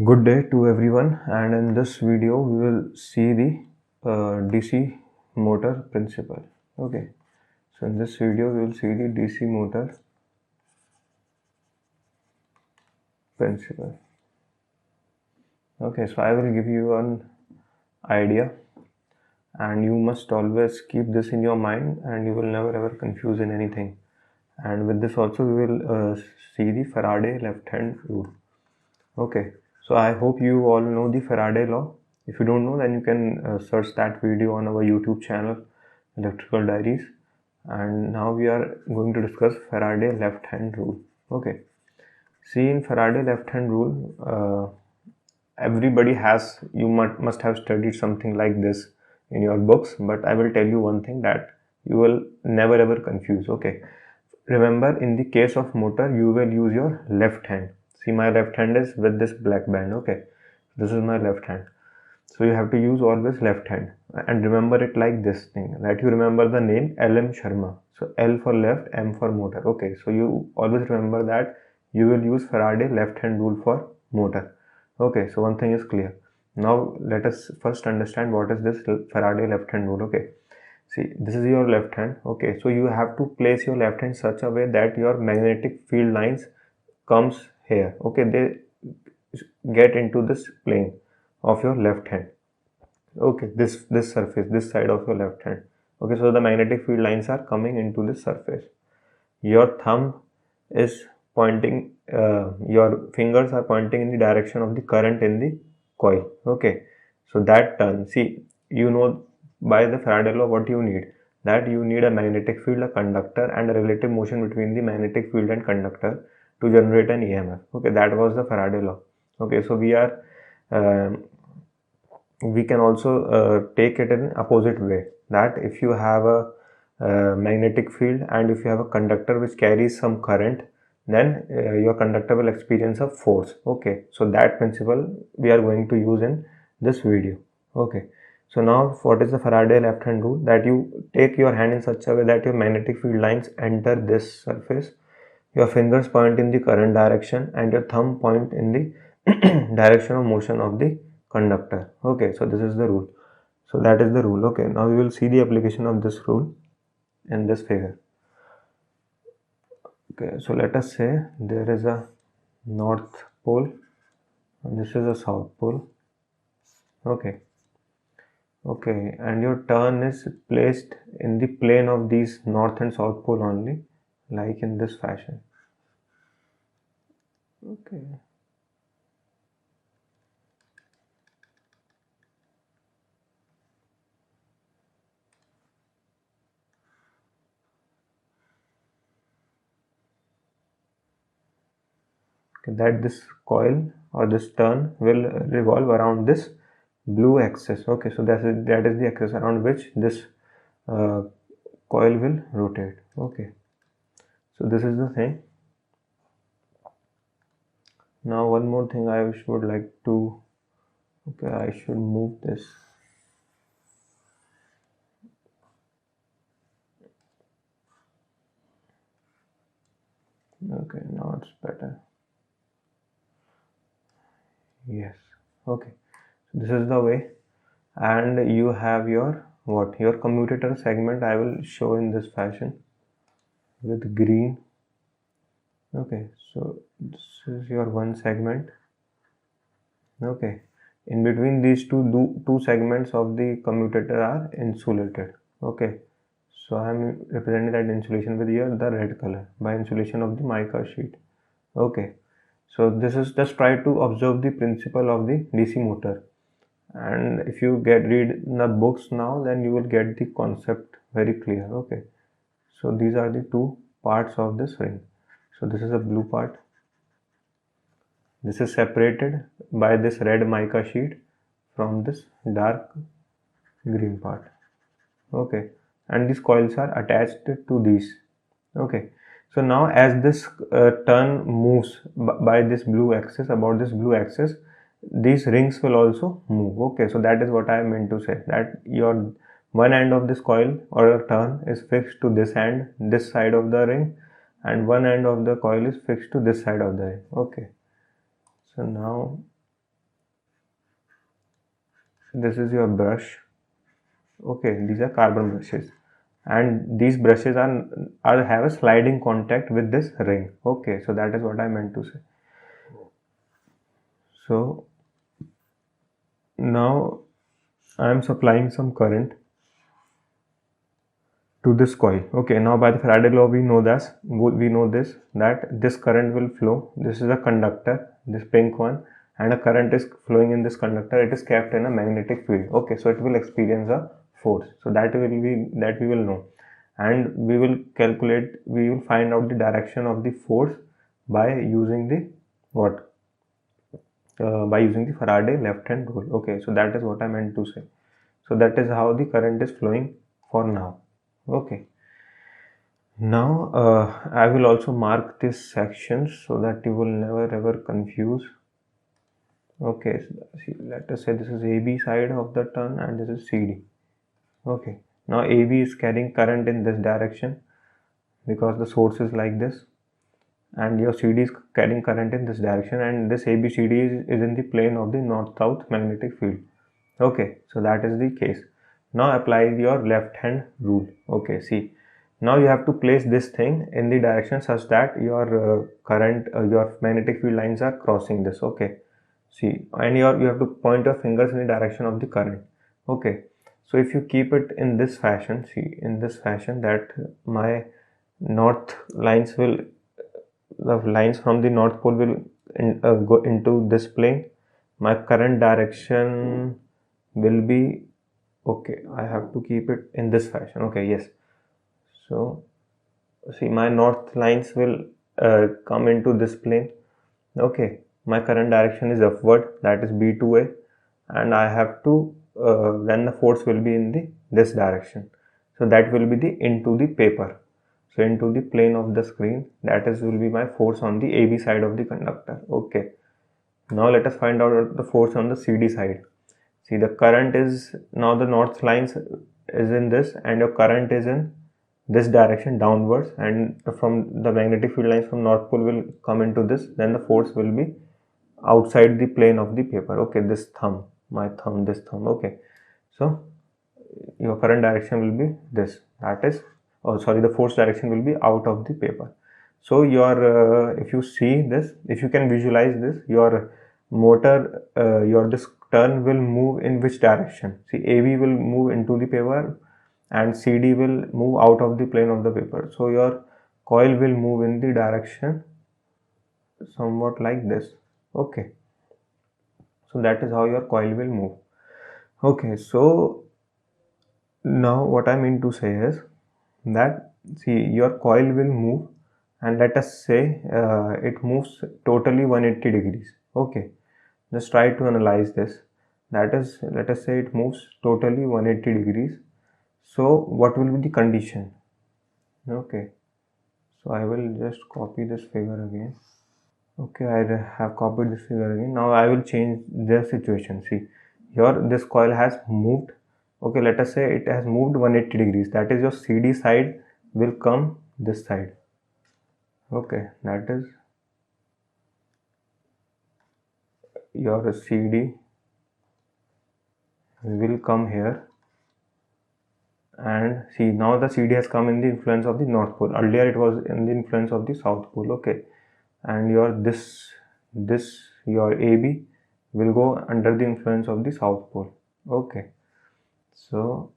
Good day to everyone, and in this video we will see the DC motor principle. Okay, so in this video we will see the DC motor principle. Okay, so I will give you an idea, and you must always keep this in your mind, and you will never ever confuse in anything. And with this also we will see the Faraday left-hand rule. Okay, so I hope you all know the Faraday law. If you don't know, then you can search that video on our YouTube channel, Electrical Diaries. And now we are going to discuss Faraday left-hand rule. Okay, see, in Faraday left-hand rule, everybody has, you must have studied something like this in your books, but I will tell you one thing that you will never ever confuse. Okay, remember, in the case of motor, you will use your left hand. See, my left hand is with this black band. Okay, this is my left hand. So you have to use always left hand, and remember it like this thing, that you remember the name L.M. Sharma. So L for left, M for motor. Okay, so you always remember that you will use Faraday left hand rule for motor. Okay, so one thing is clear. Now let us first understand what is this Faraday left hand rule. Okay, see, this is your left hand. Okay, so you have to place your left hand such a way that your magnetic field lines comes here. Okay, they get into this plane of your left hand. Okay, this surface, this side of your left hand. Okay, so the magnetic field lines are coming into this surface. Your thumb is pointing, your fingers are pointing in the direction of the current in the coil. Okay, so that turn, see, you know by the Faraday law what you need, that you need a magnetic field, a conductor, and a relative motion between the magnetic field and conductor to generate an EMF. Okay, that was the Faraday law. Okay, so we can also take it in opposite way, that if you have a magnetic field and if you have a conductor which carries some current, then your conductor will experience a force. Okay, so that principle we are going to use in this video. Okay, so now what is the Faraday left hand rule? That you take your hand in such a way that your magnetic field lines enter this surface, your fingers point in the current direction, and your thumb point in the direction of motion of the conductor. Okay, so this is the rule. So that is the rule. Okay, now we will see the application of this rule in this figure. Okay, so let us say there is a north pole and this is a south pole. Okay, okay, and your turn is placed in the plane of these north and south pole only, like in this fashion. Okay, that this coil or this turn will revolve around this blue axis. Okay, so that is the axis around which this uh, coil will rotate. Okay, so this is the thing. Now one more thing I would like to, okay, I should move this. Okay, now it's better. Yes. Okay, so this is the way, and you have your what, your commutator segment. I will show in this fashion with green. Okay, so this is your one segment. Okay, in between these two segments of the commutator are insulated. Okay, so I am representing that insulation with here the red color by insulation of the mica sheet. Okay, so this is, just try to observe the principle of the DC motor, and if you read the books now, then you will get the concept very clear. Okay, so these are the two parts of this ring. So this is a blue part, this is separated by this red mica sheet from this dark green part. Okay, and these coils are attached to these. Okay, so now as this turn moves by this blue axis, about this blue axis, these rings will also move. Okay, so that is what I meant to say, that your one end of this coil or a turn is fixed to this end, this side of the ring, and one end of the coil is fixed to this side of the ring. Okay, so now this is your brush. Okay, these are carbon brushes, and these brushes are have a sliding contact with this ring. Okay, so that is what I meant to say. So now I am supplying some current to this coil. Okay, now by the Faraday law we know this that this current will flow. This is a conductor, this pink one, and a current is flowing in this conductor. It is kept in a magnetic field. Okay, so it will experience a force. So that we will know, and we will calculate. We will find out the direction of the force by using the what? By using the Faraday left hand rule. Okay, so that is what I meant to say. So that is how the current is flowing for now. Okay. Now I will also mark this section so that you will never ever confuse. Okay, so see, let us say this is AB side of the turn and this is CD. Okay, now AB is carrying current in this direction because the source is like this, and your CD is carrying current in this direction, and this ABCD is in the plane of the north-south magnetic field. Okay, so that is the case. Now apply your left hand rule. Okay, see, now you have to place this thing in the direction such that your your magnetic field lines are crossing this. Okay, see, and you have to point your fingers in the direction of the current. Okay, so if you keep it in this fashion, see, in this fashion, that my north lines will the lines from the north pole will go into this plane. My current direction will be, okay, I have to keep it in this fashion. Okay, yes, so see, my north lines will come into this plane. Okay, my current direction is upward, that is B2A, and I have to then the force will be in the this direction, so that will be the into the paper, so into the plane of the screen, that is will be my force on the AB side of the conductor. Okay, now let us find out the force on the CD side. See, the current is now the north lines is in this, and your current is in this direction downwards, and from the magnetic field lines from north pole will come into this, then the force will be outside the plane of the paper. Okay, this thumb, my thumb, this thumb. Okay, so your current direction will be this, that is, oh sorry, the force direction will be out of the paper. So your if you see this, if you can visualize this, your motor, your this turn will move in which direction? See, AB will move into the paper and CD will move out of the plane of the paper. So your coil will move in the direction somewhat like this. Okay, so that is how your coil will move. Okay, so now what I mean to say is that, see, your coil will move, and let us say it moves totally 180 degrees. Okay, just try to analyze this. That is, let us say it moves totally 180 degrees. So what will be the condition? Okay, so I will just copy this figure again. Okay, I have copied this figure again. Now I will change the situation. See, here this coil has moved. Okay, let us say it has moved 180 degrees. That is, your CD side will come this side. Okay, that is your CD will come here, and see, now the CD has come in the influence of the north pole. Earlier it was in the influence of the south pole. Okay, and your this your AB will go under the influence of the south pole. Okay, so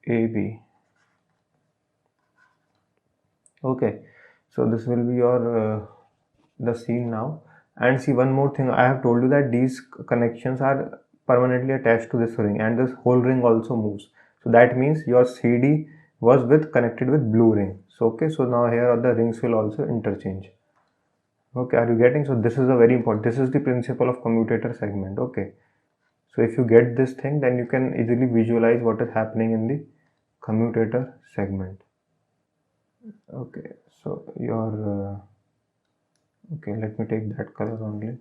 AB. Okay, so this will be your the scene now. And see, one more thing, I have told you that these connections are permanently attached to this ring, and this whole ring also moves. So that means your CD was with connected with blue ring. So okay, so now here the rings will also interchange. Okay, are you getting? So this is a very important, this is the principle of commutator segment. Okay, so if you get this thing, then you can easily visualize what is happening in the commutator segment. Okay, so your okay, let me take that color only.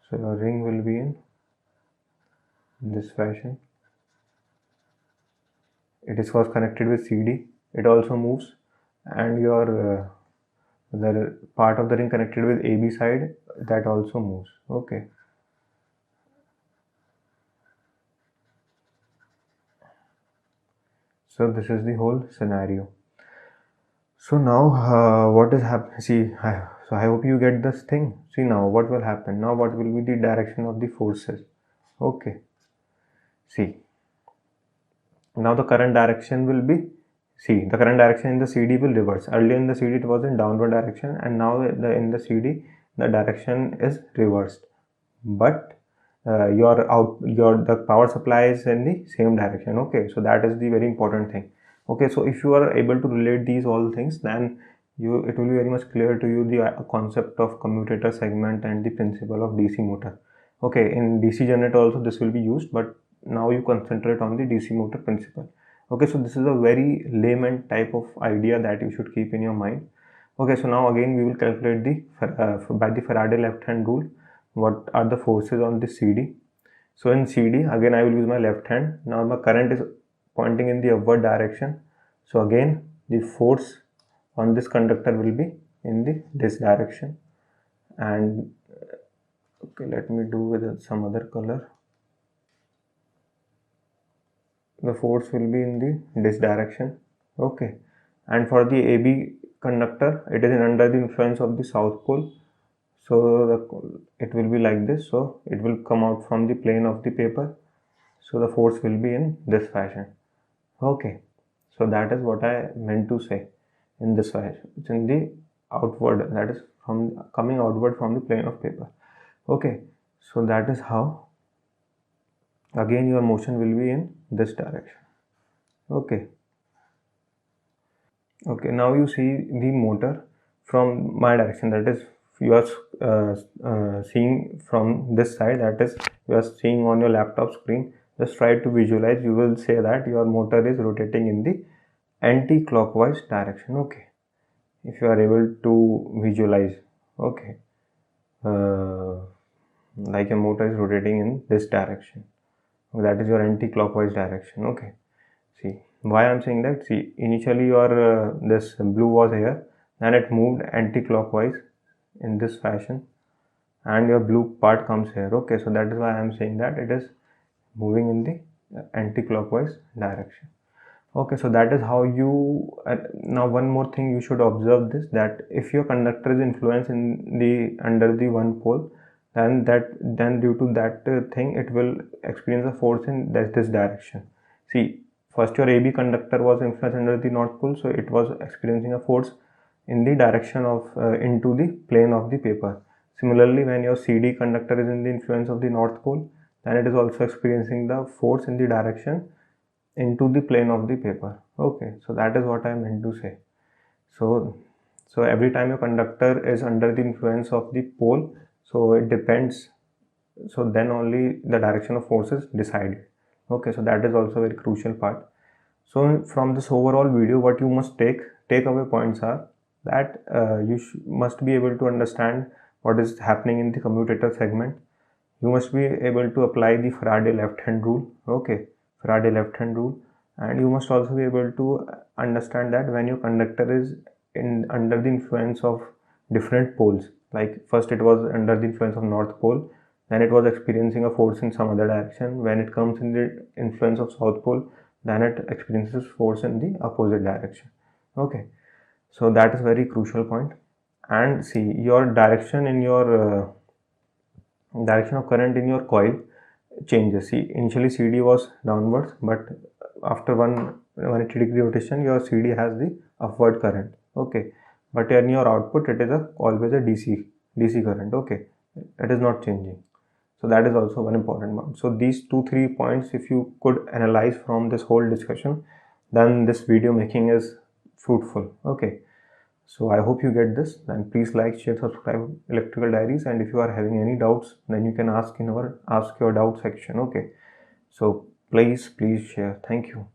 So your ring will be in this fashion. It is first connected with CD, it also moves, and your So the part of the ring connected with AB side, that also moves. Okay. So this is the whole scenario. So now what is happening? See, so I hope you get this thing. See now what will happen. Now what will be the direction of the forces? Okay. See, now the current direction will be, see, the current direction in the CD will reverse. Earlier in the CD it was in downward direction, and now in the CD the direction is reversed. But the power supply is in the same direction. Okay, so that is the very important thing. Okay, so if you are able to relate these all things, then it will be very much clear to you the concept of commutator segment and the principle of DC motor. Okay, in DC generator also this will be used, but now you concentrate on the DC motor principle. Okay, so this is a very layman type of idea that you should keep in your mind. Okay, so now again we will calculate by the Faraday left hand rule, what are the forces on the CD. So in CD, again I will use my left hand. Now my current is pointing in the upward direction. So again the force on this conductor will be in this direction. And okay, let me do with some other color. The force will be in this direction. Okay, and for the AB conductor, it is under the influence of the south pole. So it will be like this. So it will come out from the plane of the paper. So the force will be in this fashion. Okay, so that is what I meant to say in this fashion. It's in the outward, that is from coming outward from the plane of paper. Okay, so that is how again your motion will be in this direction. Okay. Okay, now you see the motor from my direction, that is you are seeing from this side, that is you are seeing on your laptop screen. Just try to visualize. You will say that your motor is rotating in the anti-clockwise direction. Okay, if you are able to visualize. Okay, like a motor is rotating in this direction, that is your anti-clockwise direction. Okay, see why I'm saying that. See, initially your this blue was here, then it moved anti-clockwise in this fashion, and your blue part comes here. Okay, so that is why I'm saying that it is moving in the anti-clockwise direction. Okay, so that is how you now one more thing you should observe this, that if your conductor is influenced in the under the one pole, then due to that thing it will experience a force in this direction. See, first your AB conductor was influenced under the north pole, so it was experiencing a force in the direction of into the plane of the paper. Similarly, when your CD conductor is in the influence of the north pole, then it is also experiencing the force in the direction into the plane of the paper. Okay, so that is what I meant to say. So every time your conductor is under the influence of the pole, so it depends, so then only the direction of force is decided. Okay, so that is also a very crucial part. So from this overall video, what you must take away points are that you must be able to understand what is happening in the commutator segment. You must be able to apply the Faraday left hand rule. Okay, Faraday left hand rule. And you must also be able to understand that when your conductor is under the influence of different poles, like first it was under the influence of north pole, then it was experiencing a force in some other direction. When it comes in the influence of south pole, then it experiences force in the opposite direction. Okay, so that is very crucial point. And see, your direction of current in your coil changes. See, initially CD was downwards, but after 180-degree rotation, your CD has the upward current. Okay, but in your output, it is always a DC current. Okay, it is not changing. So that is also one important one. So these 2-3 points, if you could analyze from this whole discussion, then this video making is fruitful. Okay, so I hope you get this. Then please like, share, subscribe Electrical Diaries, and if you are having any doubts, then you can ask in our ask your doubt section. Okay, so please share. Thank you.